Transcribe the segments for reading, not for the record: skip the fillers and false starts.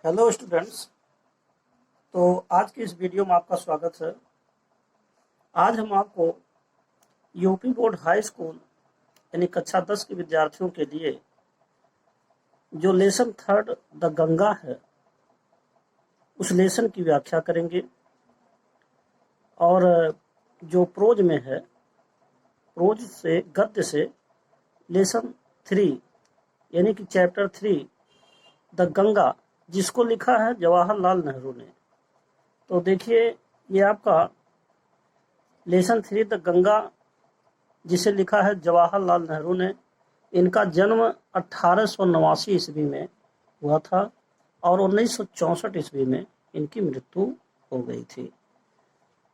Hello students. तो आज की इस वीडियो में आपका स्वागत है। आज हम आपको यूपी बोर्ड हाई स्कूल यानी कक्षा 10 के विद्यार्थियों के लिए जो लेसन थर्ड द गंगा है उस लेसन की व्याख्या करेंगे। और जो प्रोज में है, प्रोज से गद्य से लेसन 3 यानी कि चैप्टर 3 द गंगा, जिसको लिखा है जवाहरलाल नेहरू ने। तो देखिए, ये आपका लेसन 3 द गंगा जिसे लिखा है जवाहरलाल नेहरू ने, इनका जन्म 1889 ईस्वी में हुआ था और 1964 ईस्वी में इनकी मृत्यु हो गई थी।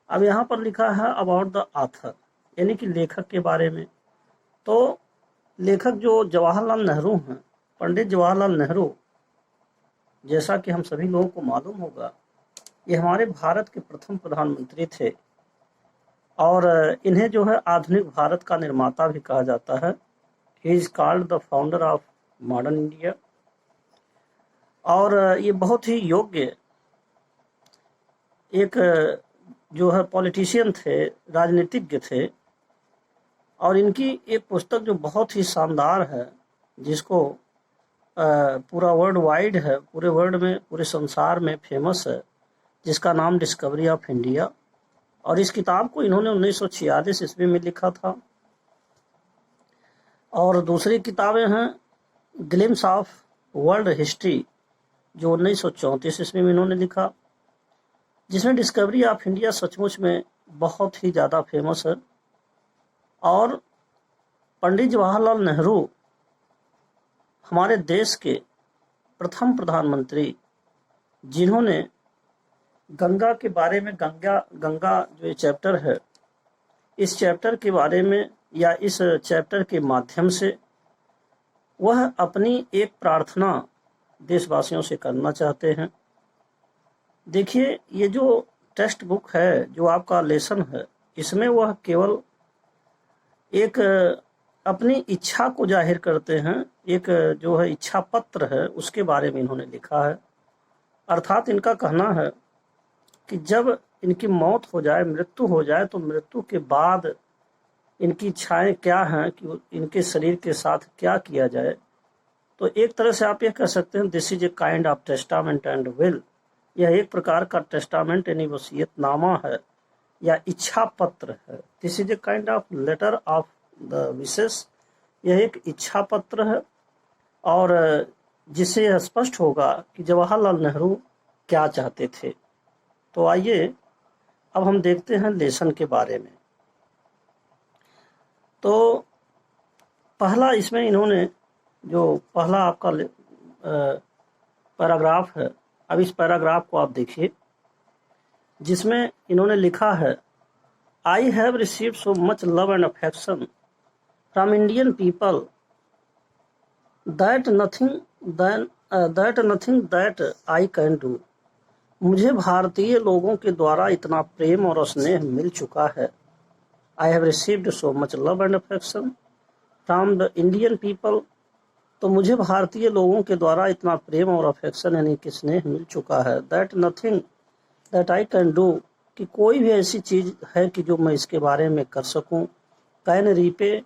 अब यहाँ पर लिखा है अबाउट द ऑथर यानी कि लेखक के बारे में। तो लेखक जो जवाहरलाल नेहरू हैं, पंडित जवाहरलाल नेहरू, जैसा कि हम सभी लोगों को मालूम होगा, ये हमारे भारत के प्रथम प्रधानमंत्री थे और इन्हें जो है आधुनिक भारत का निर्माता भी कहा जाता है। He is called the founder of modern India. और ये बहुत ही योग्य एक जो है पॉलिटिशियन थे, राजनीतिज्ञ थे। और इनकी एक पुस्तक जो बहुत ही शानदार है, जिसको पूरा वर्ल्ड वाइड है, पूरे वर्ल्ड में, पूरे संसार में फेमस है, जिसका नाम डिस्कवरी ऑफ इंडिया। और इस किताब को इन्होंने 1946 ईस्वी में लिखा था। और दूसरी किताबें हैं ग्लिम्स ऑफ वर्ल्ड हिस्ट्री, जो 1934 ईस्वी में इन्होंने लिखा, जिसमें डिस्कवरी ऑफ इंडिया सचमुच में बहुत ही ज़्यादा फेमस है। और पंडित जवाहरलाल नेहरू हमारे देश के प्रथम प्रधानमंत्री, जिन्होंने गंगा के बारे में, गंगा जो ये चैप्टर है, इस चैप्टर के बारे में या इस चैप्टर के माध्यम से वह अपनी एक प्रार्थना देशवासियों से करना चाहते हैं। देखिए, ये जो टेक्स्ट बुक है, जो आपका लेसन है, इसमें वह केवल एक अपनी इच्छा को जाहिर करते हैं। एक जो है इच्छा पत्र है, उसके बारे में इन्होंने लिखा है। अर्थात इनका कहना है कि जब इनकी मौत हो जाए, मृत्यु हो जाए, तो मृत्यु के बाद इनकी इच्छाएं क्या हैं, कि इनके शरीर के साथ क्या किया जाए। तो एक तरह से आप ये कह सकते हैं, this is a kind of testament and will. यह एक प्रकार का टेस्टामेंट यानी वसीयतनामा है या इच्छा पत्र है। This is a kind of letter of the wishes. यह एक इच्छा पत्र है और जिससे यह स्पष्ट होगा कि जवाहरलाल नेहरू क्या चाहते थे। तो आइए अब हम देखते हैं लेसन के बारे में। तो पहला इसमें इन्होंने जो पहला आपका पैराग्राफ है, अब इस पैराग्राफ को आप देखिए, जिसमें इन्होंने लिखा है, I have received so much love and affection from Indian people that nothing that I can do. मुझे भारतीय लोगों के द्वारा इतना प्रेम और स्नेह मिल चुका है। I have received so much love and affection from the Indian people. तो मुझे भारतीय लोगों के द्वारा इतना प्रेम और अफेक्शन यानी कि स्नेह मिल चुका है। That nothing that I can do, कि कोई भी ऐसी चीज़ है कि जो मैं इसके बारे में कर सकूं, कैन रीपे,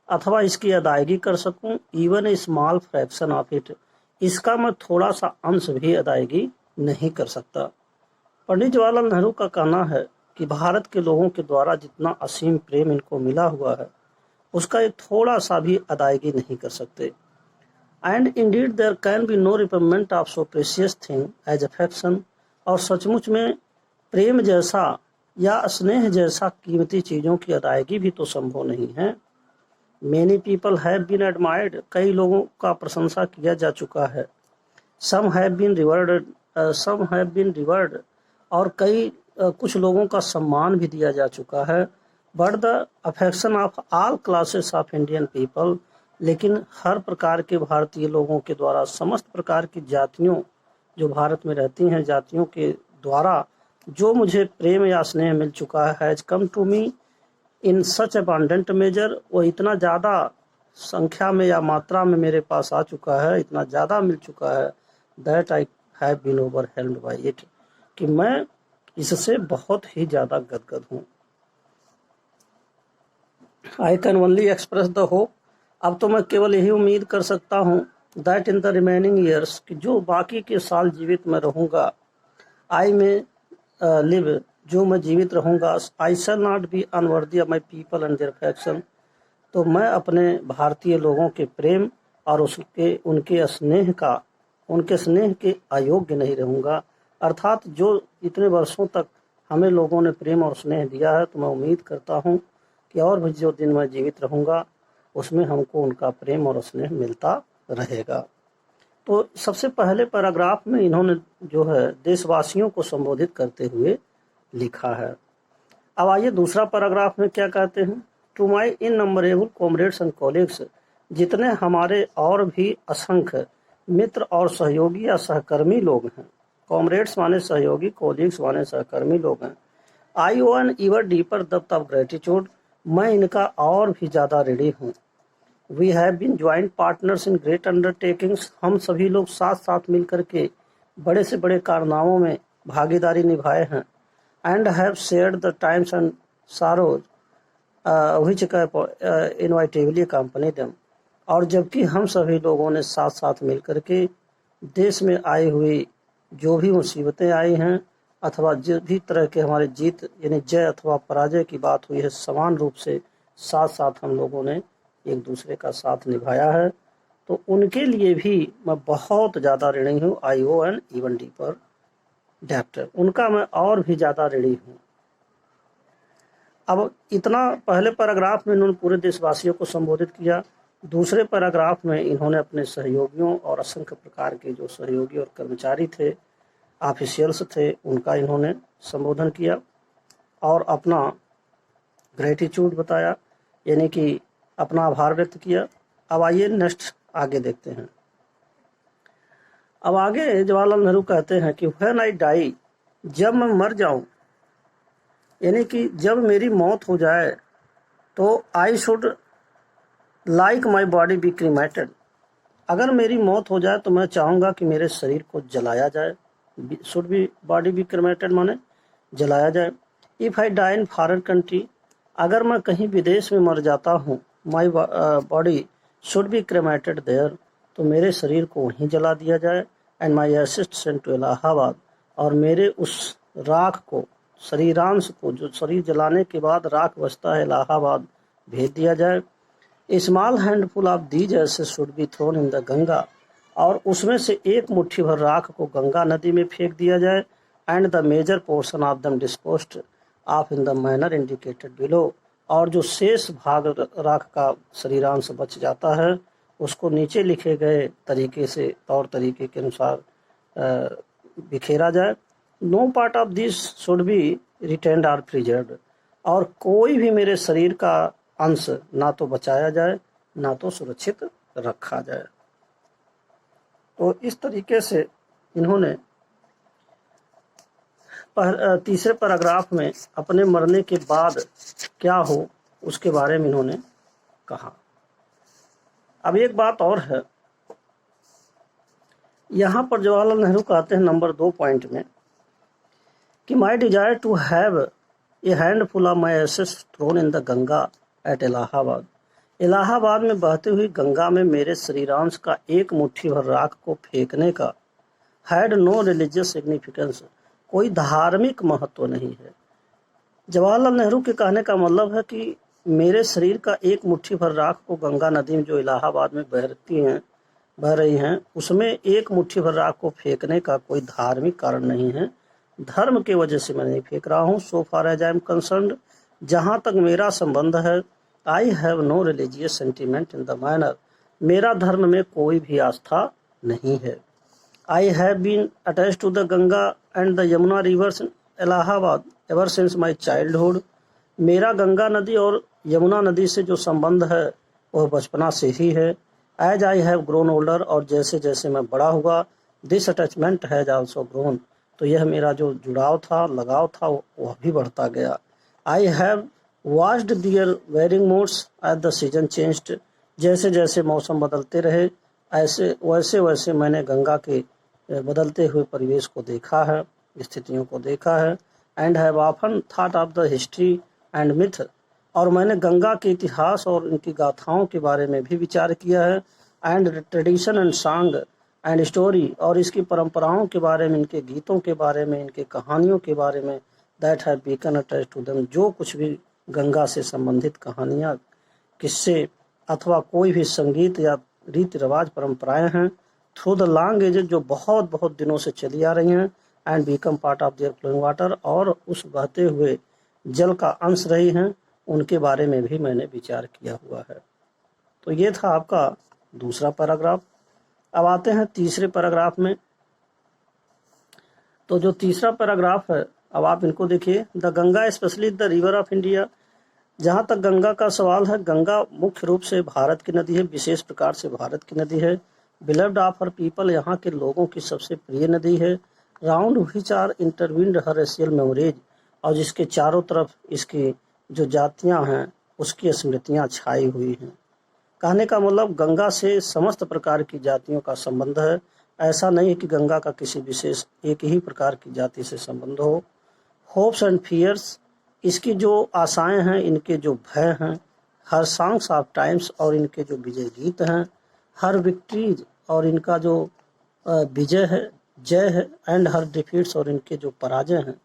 अथवा इसकी अदायगी कर सकूं, even a small fraction of it, इसका मैं थोड़ा सा अंश भी अदायगी नहीं कर सकता। पंडित जवाहरलाल नेहरू का कहना है कि भारत के लोगों के द्वारा जितना असीम प्रेम इनको मिला हुआ है, उसका एक थोड़ा सा भी अदायगी नहीं कर सकते। And indeed there can be no repayment of so precious thing as affection. और सचमुच में प्रेम जैसा या स्नेह जैसा कीमती चीज़ों की अदायगी भी तो संभव नहीं है। Many people have been admired, कई लोगों का प्रशंसा किया जा चुका है। सम हैव बीन रिवर्ड, और कई कुछ लोगों का सम्मान भी दिया जा चुका है। But the affection of all classes of Indian people, लेकिन हर प्रकार के भारतीय लोगों के द्वारा, समस्त प्रकार की जातियों जो भारत में रहती हैं, जातियों के द्वारा जो मुझे प्रेम या स्नेह मिल चुका है, has come to me in such abundant measure, वो इतना ज़्यादा संख्या में या मात्रा में मेरे पास आ चुका है, इतना ज़्यादा मिल चुका है, that I have been overwhelmed by it, कि मैं इससे बहुत ही ज़्यादा गदगद हूँ। I can only express the hope, अब तो मैं केवल यही उम्मीद कर सकता हूँ, that in the remaining years, कि जो बाकी के साल जीवित मैं रहूँगा, आई में लिव, जो मैं जीवित रहूँगा, I shall not be unworthy of my people and their affection, तो मैं अपने भारतीय लोगों के प्रेम और उनके स्नेह के अयोग्य नहीं रहूँगा। अर्थात जो इतने वर्षों तक हमें लोगों ने प्रेम और स्नेह दिया है, तो मैं उम्मीद करता हूँ कि और भी जो दिन मैं जीवित रहूँगा उसमें हमको उनका प्रेम और स्नेह मिलता रहेगा। तो सबसे पहले पैराग्राफ में इन्होंने जो है देशवासियों को संबोधित करते हुए लिखा है। अब आइए दूसरा पैराग्राफ में क्या कहते हैं। To my innumerable comrades and colleagues, जितने हमारे और भी असंख्य मित्र और सहयोगी या सहकर्मी लोग हैं, कॉमरेड्स माने सहयोगी, कॉलीग्स माने सहकर्मी लोग हैं, I owe an ever deeper depth of gratitude, मैं इनका और भी ज़्यादा ऋणी हूँ। We have been joint partners in great undertakings, हम सभी लोग साथ साथ मिलकर के बड़े से बड़े कारनामों में भागीदारी निभाए हैं। And have shared the times and sorrows which inevitably company them, और जबकि हम सभी लोगों ने साथ साथ मिलकर के देश में आई हुई जो भी मुसीबतें आई हैं अथवा जिस भी तरह के हमारे जीत यानी जय अथवा पराजय की बात हुई है, समान रूप से साथ साथ हम लोगों ने एक दूसरे का साथ निभाया है, तो उनके लिए भी मैं बहुत ज़्यादा ऋणी हूँ। I owe an even deeper depth, उनका मैं और भी ज़्यादा ऋणी हूँ। अब इतना पहले पैराग्राफ में इन्होंने पूरे देशवासियों को संबोधित किया। दूसरे पैराग्राफ में इन्होंने अपने सहयोगियों और असंख्य प्रकार के जो सहयोगी और कर्मचारी थे, ऑफिशियल्स थे, उनका इन्होंने संबोधन किया और अपना ग्रेटिट्यूड बताया, यानी कि अपना आभार व्यक्त किया। अब आइए नेक्स्ट आगे देखते हैं। अब आगे जवाहरलाल नेहरू कहते हैं कि व्हेन आई डाई, जब मैं मर जाऊं, यानी कि जब मेरी मौत हो जाए, तो I should like my body be cremated, अगर मेरी मौत हो जाए तो मैं चाहूँगा कि मेरे शरीर को जलाया जाए। Should be body be cremated माने जलाया जाए। If I die in foreign country, अगर मैं कहीं विदेश में मर जाता हूँ, my body should be cremated there, तो मेरे शरीर को वहीं जला दिया जाए। And my asset sent to Allahabad, और मेरे उस राख को, शरीरांश को, जो शरीर जलाने के बाद राख बचता है, इलाहाबाद भेज दिया जाए। Small handful of these ashes should be thrown in the Ganga, और उसमें से एक मुट्ठी भर राख को गंगा नदी में फेंक दिया जाए। And the major portion of them disposed of in the manner indicated below, और जो शेष भाग राख का शरीरांश बच जाता है उसको नीचे लिखे गए तरीके से, तौर तरीके के अनुसार बिखेरा जाए। No part of this should be retained और प्रिजर्व्ड, और कोई भी मेरे शरीर का अंश ना तो बचाया जाए ना तो सुरक्षित रखा जाए। तो इस तरीके से इन्होंने तीसरे पैराग्राफ में अपने मरने के बाद क्या हो उसके बारे में इन्होंने कहा। अब एक बात और है, यहाँ पर जवाहरलाल नेहरू कहते हैं नंबर 2 पॉइंट में कि my desire to have a handful of my ashes thrown in the Ganga at Allahabad, Allahabad में बहती हुई गंगा में मेरे शरीरांश का एक मुट्ठी भर राख को फेंकने का हैड नो रिलीजियस सिग्निफिकेंस, कोई धार्मिक महत्व नहीं है। जवाहरलाल नेहरू के कहने का मतलब है कि मेरे शरीर का एक मुट्ठी भर राख को गंगा नदी में जो इलाहाबाद में बह रही हैं, उसमें एक मुट्ठी भर राख को फेंकने का कोई धार्मिक कारण नहीं है। धर्म के वजह से मैं नहीं फेंक रहा हूँ। So far as I am concerned, जहाँ तक मेरा संबंध है, I have no religious sentiment in the manner, मेरा धर्म में कोई भी आस्था नहीं है। I have been attach to the Ganga and the Yamuna rivers in Allahabad ever since my childhood, मेरा गंगा नदी और यमुना नदी से जो संबंध है वह बचपना से ही है। As I have grown older, और जैसे जैसे मैं बड़ा हुआ, this attachment has also grown, तो यह मेरा जो जुड़ाव था, लगाव था, वह भी बढ़ता गया। I have watched their varying moods as the season changed, जैसे जैसे मौसम बदलते रहे वैसे वैसे मैंने गंगा के बदलते हुए परिवेश को देखा है, स्थितियों को देखा है। And have often thought of the history and myth, और मैंने गंगा के इतिहास और इनकी गाथाओं के बारे में भी विचार किया है। And tradition and song and story, और इसकी परंपराओं के बारे में, इनके गीतों के बारे में, इनके कहानियों के बारे में। That have become attach to them, जो कुछ भी गंगा से संबंधित कहानियाँ, किस्से अथवा कोई भी संगीत या रीति रिवाज परंपराएं हैं, थ्रू द लॉन्ग एजेस, जो बहुत बहुत दिनों से चली आ रही हैं। And become part of their flowing water, और उस बहते हुए जल का अंश रही हैं, उनके बारे में भी मैंने विचार किया हुआ है। तो ये था आपका दूसरा पैराग्राफ। अब आते हैं तीसरे पैराग्राफ में। तो जो तीसरा पैराग्राफ है, अब आप इनको देखिए। The Ganga specially the river of India. जहाँ तक गंगा का सवाल है, गंगा मुख्य रूप से भारत की नदी है, विशेष प्रकार से भारत की नदी है। बिलव्ड ऑफ हर पीपल, यहाँ के लोगों की सबसे प्रिय नदी है। Round which are intertwined her racial memories, और जिसके चारों तरफ इसकी जो जातियाँ हैं उसकी स्मृतियाँ छाई हुई हैं। कहने का मतलब गंगा से समस्त प्रकार की जातियों का संबंध है। ऐसा नहीं है कि गंगा का किसी विशेष एक ही प्रकार की जाति से संबंध हो। होप्स एंड फियर्स, इसकी जो आशाएं हैं, इनके जो भय हैं। हर सॉन्ग्स ऑफ टाइम्स, और इनके जो विजय गीत हैं। हर विक्ट्रीज, और इनका जो विजय है, जय है। एंड हर डिफीट्स, और इनके जो पराजय हैं।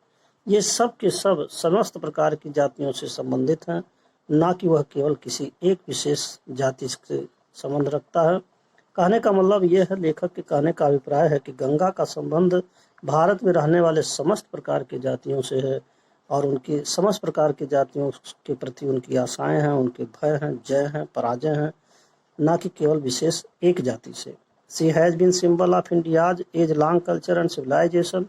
ये सब के सब समस्त प्रकार की जातियों से संबंधित हैं, ना कि वह केवल किसी एक विशेष जाति से संबंध रखता है। कहने का मतलब यह है, लेखक के कहने का अभिप्राय है कि गंगा का संबंध भारत में रहने वाले समस्त प्रकार की जातियों से है, और उनकी समस्त प्रकार की जातियों के प्रति उनकी आशाएं हैं, उनके भय हैं, जय हैं, पराजय हैं, ना कि केवल विशेष एक जाति से। She has been symbol of India's age long culture and civilization.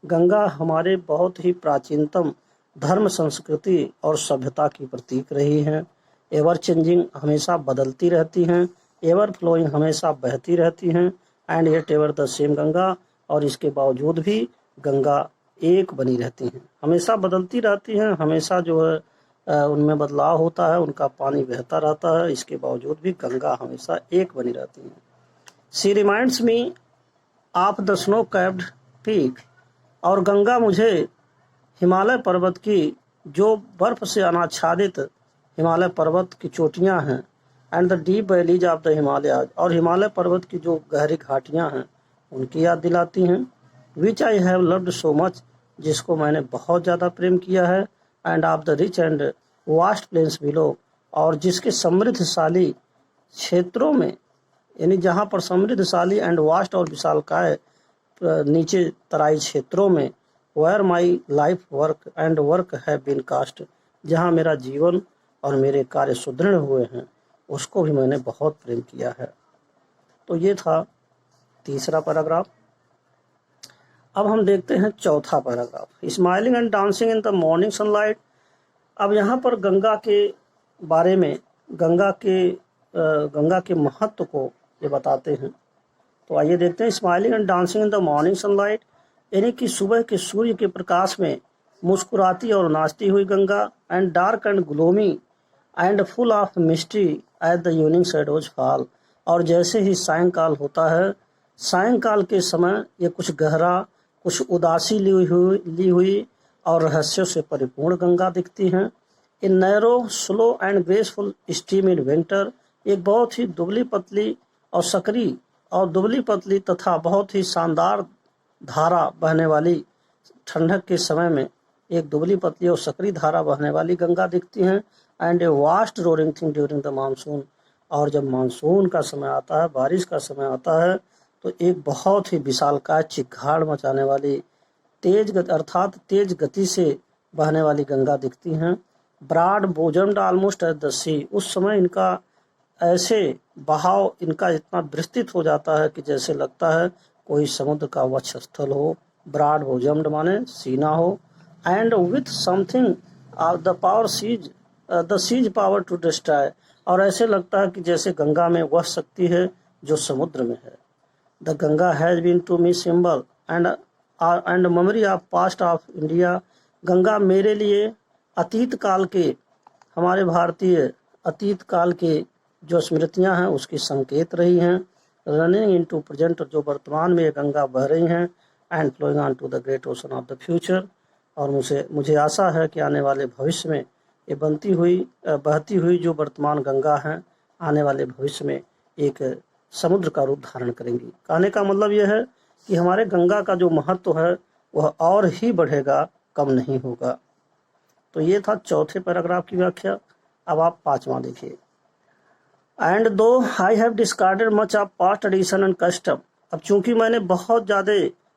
Ganga हमारे बहुत ही प्राचीनतम धर्म, संस्कृति और सभ्यता की प्रतीक रही हैं। एवर चेंजिंग, हमेशा बदलती रहती हैं। एवर फ्लोइंग, हमेशा बहती रहती हैं। And yet ever the same Ganga, और इसके बावजूद भी गंगा एक बनी रहती हैं। हमेशा बदलती रहती हैं, हमेशा जो है उनमें बदलाव होता है, उनका पानी बहता रहता है, इसके बावजूद भी गंगा हमेशा एक बनी रहती हैं। She reminds me of the snow capped peak, और गंगा मुझे हिमालय पर्वत की, जो बर्फ से अनाच्छादित हिमालय पर्वत की चोटियां हैं। And the deep valleys of the Himalaya, और हिमालय पर्वत की जो गहरी घाटियां हैं उनकी याद दिलाती हैं। Which I have loved so much, जिसको मैंने बहुत ज़्यादा प्रेम किया है। And of the rich and vast plains below, और जिसके समृद्धशाली क्षेत्रों में, यानी जहाँ पर समृद्धशाली एंड वास्ट और विशालकाय नीचे तराई क्षेत्रों में, where my life work and work have been cast, जहाँ मेरा जीवन और मेरे कार्य सुदृढ़ हुए हैं, उसको भी मैंने बहुत प्रेम किया है। तो ये था तीसरा पैराग्राफ। अब हम देखते हैं चौथा paragraph, smiling and dancing in the morning sunlight. अब यहाँ पर गंगा के बारे में, गंगा के महत्व को ये बताते हैं। तो आइए देखते हैं। Smiling and dancing in the morning sunlight, यानी कि सुबह के सूर्य के प्रकाश में मुस्कुराती और नाचती हुई Ganga. And dark and gloomy and full of mystery at the evening shadows fall, और जैसे ही सायंकाल होता है, सायंकाल के समय ये कुछ गहरा, कुछ उदासी ली हुई और रहस्यों से परिपूर्ण गंगा दिखती हैं। इन narrow slow and graceful stream in winter, एक बहुत ही दुबली पतली और सकरी और दुबली पतली तथा बहुत ही शानदार धारा बहने वाली, ठंडक के समय में एक दुबली पतली और सकरी धारा बहने वाली गंगा दिखती हैं। And a vast roaring thing during the monsoon, और जब मानसून का समय आता है, बारिश का समय आता है, तो एक बहुत ही विशालकाय चिक्खाड़ मचाने वाली अर्थात तेज गति से बहने वाली गंगा दिखती हैं। ब्रॉड बोजम्ड ऑलमोस्ट एट द सी, उस समय इनका ऐसे बहाव इनका इतना विस्तृत हो जाता है कि जैसे लगता है कोई समुद्र का वक्षस्थल हो। ब्रॉड बोजम्ड माने सीना हो। And with something of the power seas power to destroy, और ऐसे लगता है कि जैसे गंगा में वह शक्ति है जो समुद्र में है। The Ganga has been to me symbol and memory of past of India, Ganga मेरे लिए अतीत काल के, हमारे भारतीय अतीत काल के जो स्मृतियां हैं उसकी संकेत रही हैं। रनिंग इन टू प्रेजेंट, जो वर्तमान में ये गंगा बह रही हैं, and flowing on to the great ocean of the future, और मुझे आशा है कि आने वाले भविष्य में ये बहती हुई जो वर्तमान गंगा हैं, आने वाले भविष्य में एक समुद्र का रूप धारण करेंगी। कहने का मतलब यह है कि हमारे गंगा का जो महत्व है वह और ही बढ़ेगा, कम नहीं होगा। तो ये था चौथे पैराग्राफ की व्याख्या। अब आप पांचवा देखिए। एंड दो I have discarded much of past tradition and custom, अब चूंकि मैंने बहुत ज़्यादा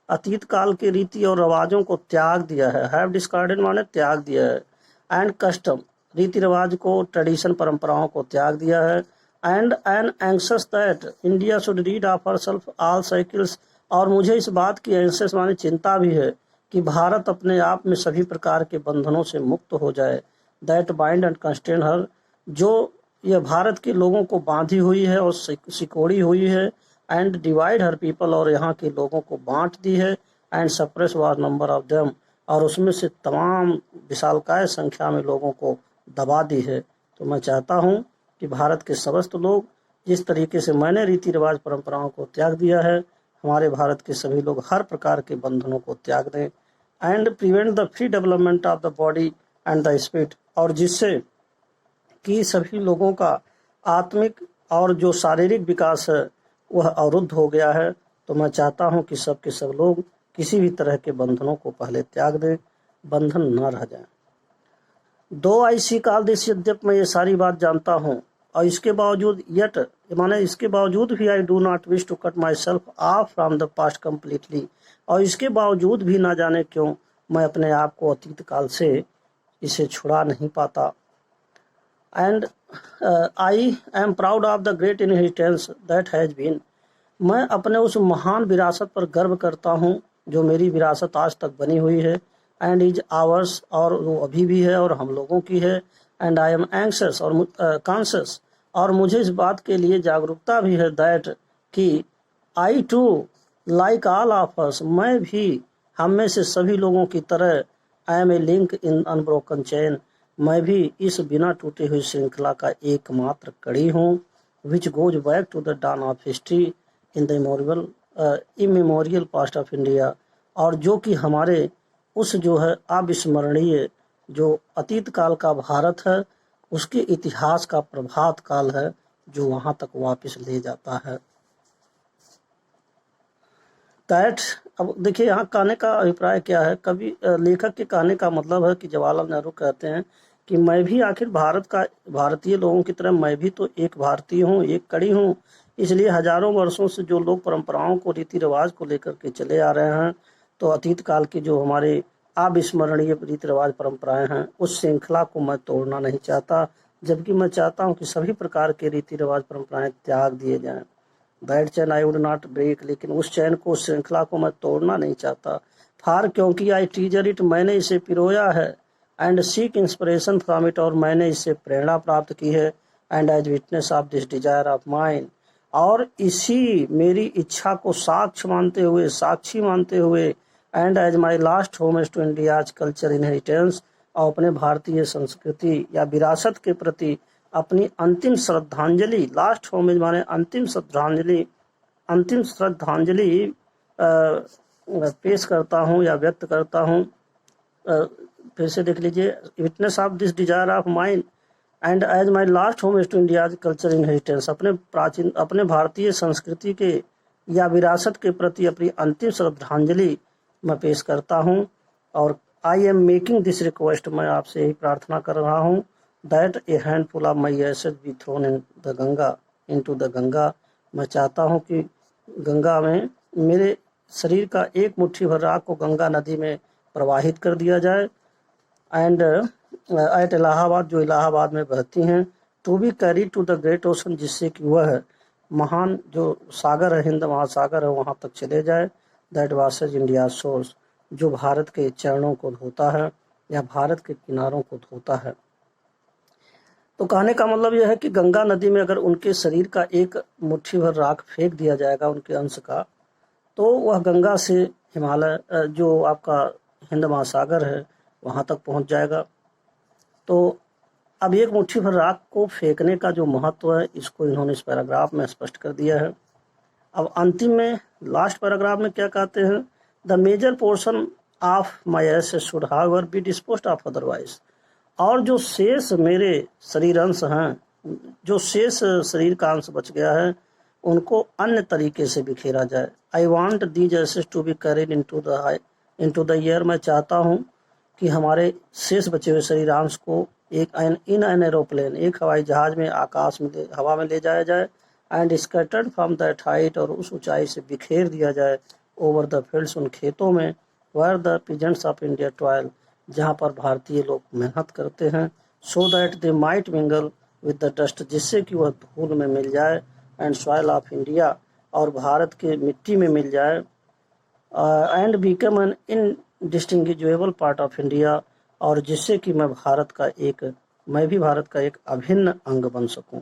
अतीत काल के रीति और रवाजों को त्याग दिया है, हैव डिस्कार्डेड माने त्याग दिया है, एंड कस्टम रीति रिवाज को, ट्रेडिशन परंपराओं को त्याग दिया है, and an anxious that India should rid of herself all shackles, और मुझे इस बात की एंक्शस माने चिंता भी है कि भारत अपने आप में सभी प्रकार के बंधनों से मुक्त हो जाए, दैट बाइंड एंड कंस्ट्रेन हर, जो यह भारत के लोगों को बांधी हुई है और सिकोड़ी हुई है, एंड डिवाइड हर पीपल, और यहाँ के लोगों को बांट दी है, and suppress war number of them, और उसमें से तमाम विशालकाय संख्या में लोगों को दबा दी है। तो मैं चाहता हूँ कि भारत के समस्त लोग, जिस तरीके से मैंने रीति रिवाज परंपराओं को त्याग दिया है, हमारे भारत के सभी लोग हर प्रकार के बंधनों को त्याग दें, and prevent the free development of the body and the spirit, और जिससे कि सभी लोगों का आत्मिक और जो शारीरिक विकास है वह अवरुद्ध हो गया है। तो मैं चाहता हूं कि सब के सब लोग किसी भी तरह के बंधनों को पहले त्याग दें, बंधन न रह जाए। दो आई सी काल दिस, यद्यप मैं ये सारी बात जानता हूँ और इसके बावजूद यट माने इसके बावजूद भी I do not wish to cut myself off from the past completely, और इसके बावजूद भी ना जाने क्यों मैं अपने आप को अतीत काल से इसे छुड़ा नहीं पाता। And I am proud of the great inheritance that has been, मैं अपने उस महान विरासत पर गर्व करता हूँ जो मेरी विरासत आज तक बनी हुई है, एंड इज आवर्स, और वो अभी भी है और हम लोगों की है, एंड आई एम एंक्शस और कॉन्शियस, और मुझे इस बात के लिए जागरूकता भी है दैट कि I too like all of us, मैं भी हम में से सभी लोगों की तरह, I am a link in unbroken chain, मैं भी इस बिना टूटी हुई श्रृंखला का एकमात्र कड़ी हूँ, which goes back to the dawn of history in the immemorial past of India, और जो कि हमारे उस जो है अविस्मरणीय जो अतीत काल का भारत है उसके इतिहास का प्रभात काल है जो वहाँ तक वापस ले जाता है। दैट, अब देखिए यहाँ कहने का अभिप्राय क्या है, कवि लेखक के कहने का मतलब है कि जवाहरलाल नेहरू कहते हैं कि मैं भी आखिर भारतीय लोगों की तरह मैं भी तो एक भारतीय हूँ, एक कड़ी हूँ, इसलिए हजारों वर्षों से जो लोग परंपराओं को, रीति रिवाज को लेकर के चले आ रहे हैं, तो अतीत काल के जो हमारे अविस्मरणीय रीति रिवाज परंपराएं हैं उस श्रृंखला को मैं तोड़ना नहीं चाहता, जबकि मैं चाहता हूँ कि सभी प्रकार के रीति रिवाज परंपराएं त्याग दिए जाएं। That chain I would not break, लेकिन उस चैन को, उस श्रृंखला को मैं तोड़ना नहीं चाहता। फार, क्योंकि आई टीजर इट, मैंने इसे पिरोया है, and seek inspiration from it, और मैंने इससे प्रेरणा प्राप्त की है, and as witness of this desire of mine, और इसी मेरी इच्छा को साक्षी मानते हुए, and as my last homage to India's culture inheritance, और अपने भारतीय संस्कृति या विरासत के प्रति अपनी अंतिम श्रद्धांजलि, लास्ट होमेज माने अंतिम श्रद्धांजलि पेश करता हूँ या व्यक्त करता हूँ। फिर से देख लीजिए, witness of this desire of mine and as my last homage to India culture inheritance, अपने भारतीय संस्कृति के या विरासत के प्रति अपनी अंतिम श्रद्धांजलि मैं पेश करता हूँ। और I am making this request, मैं आपसे यही प्रार्थना कर रहा हूँ, that A handful of my asset be thrown into the Ganga, मैं चाहता हूँ कि गंगा में मेरे शरीर का एक मुट्ठी भर राख को गंगा नदी में प्रवाहित कर दिया जाए, एंड एट इलाहाबाद, जो इलाहाबाद में बहती हैं, to be carry to the great ocean, जिससे कि वह महान जो सागर है, हिंद महासागर है, वहाँ तक चले जाए, दैट वासेज इंडिया सोर्स, जो भारत के चरणों को धोता है या भारत के किनारों को धोता है। तो कहने का मतलब यह है कि गंगा नदी में अगर उनके शरीर का एक मुट्ठी भर राख फेंक दिया जाएगा उनके अंश का, तो वह गंगा से हिमालय, जो आपका हिंद महासागर है, वहाँ तक पहुँच जाएगा। तो अब एक मुट्ठी भर राख को फेंकने का जो महत्व है, इसको इन्होंने इस पैराग्राफ में स्पष्ट कर दिया है। अब अंतिम में लास्ट पैराग्राफ में क्या कहते हैं, the major portion of my assets should however be disposed of otherwise, और जो शेष मेरे शरीर अंश हैं, जो शेष शरीर का अंश बच गया है, उनको अन्य तरीके से बिखेरा जाए। I want these assets to be carried into the air, मैं चाहता हूँ कि हमारे शेष बचे हुए शरीरांश को एक इन एन एरोप्लेन, एक हवाई जहाज में आकाश में हवा में ले जाया जाए, and scattered from that height, और उस ऊंचाई से बिखेर दिया जाए, ओवर द फील्ड्स, उन खेतों में, where the peasants of India toil, जहाँ पर भारतीय लोग मेहनत करते हैं, so that they might mingle with the dust, जिससे कि वह धूल में मिल जाए, एंड सॉइल ऑफ इंडिया, और भारत के मिट्टी में मिल जाए, and become an indistinguishable part of India, और जिससे कि मैं भी भारत का एक अभिन्न अंग बन सकूं।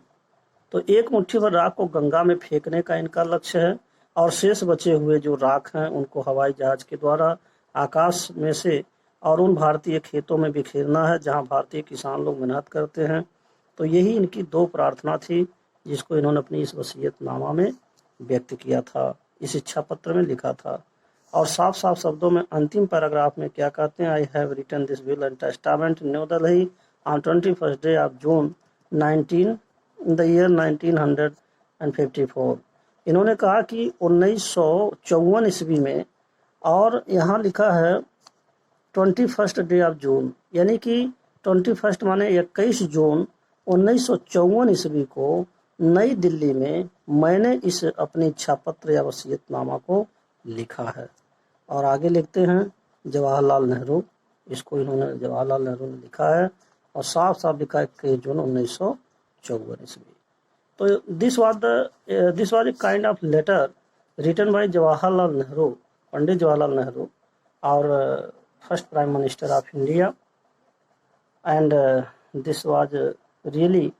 तो एक मुट्ठी भर राख को गंगा में फेंकने का इनका लक्ष्य है, और शेष बचे हुए जो राख हैं उनको हवाई जहाज के द्वारा आकाश में से और उन भारतीय खेतों में बिखेरना है जहां भारतीय किसान लोग मेहनत करते हैं। तो यही इनकी दो प्रार्थना थी जिसको इन्होंने अपनी इस वसीयतनामा में व्यक्त किया था, इस इच्छा पत्र में लिखा था। और साफ साफ शब्दों में अंतिम पैराग्राफ में क्या कहते हैं, I have written this will and testament in New Delhi on 21 day of June 19 in the year 1954। इन्होंने कहा कि 1954 ईस्वी में, और यहाँ लिखा है 21 डे ऑफ जून, यानी कि 21 माने 21 जून 1954 ईस्वी को नई दिल्ली में मैंने इस अपनी इच्छा पत्र या वसीयतनामा को लिखा है। और आगे लिखते हैं जवाहरलाल नेहरू, इसको इन्होंने जवाहरलाल नेहरू ने लिखा है, और साफ साफ लिखा है 21 जून 1954 ईस्वी। तो this was a kind of letter written by Jawaharlal Nehru, Pandit Jawaharlal Nehru, और first prime minister of India, and this was really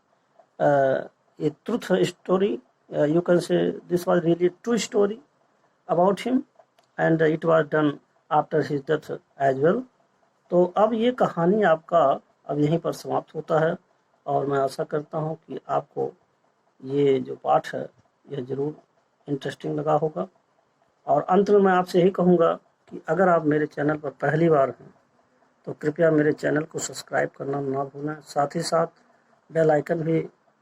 a truth story, you can say this was really a true story about him, and it was done after his death as well. तो अब ये कहानी आपका अब यहीं पर समाप्त होता है, और मैं आशा करता हूँ कि आपको ये जो पाठ है यह ज़रूर इंटरेस्टिंग लगा होगा। और अंत में मैं आपसे यही कहूँगा कि अगर आप मेरे चैनल पर पहली बार हैं तो कृपया मेरे चैनल को सब्सक्राइब करना ना भूलें, साथ ही साथ बेल आइकन भी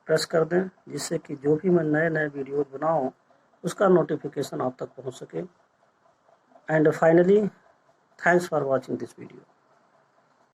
प्रेस कर दें, जिससे कि जो भी मैं नए नए वीडियोस बनाऊं उसका नोटिफिकेशन आप तक पहुंच सके। And finally thanks for watching this video.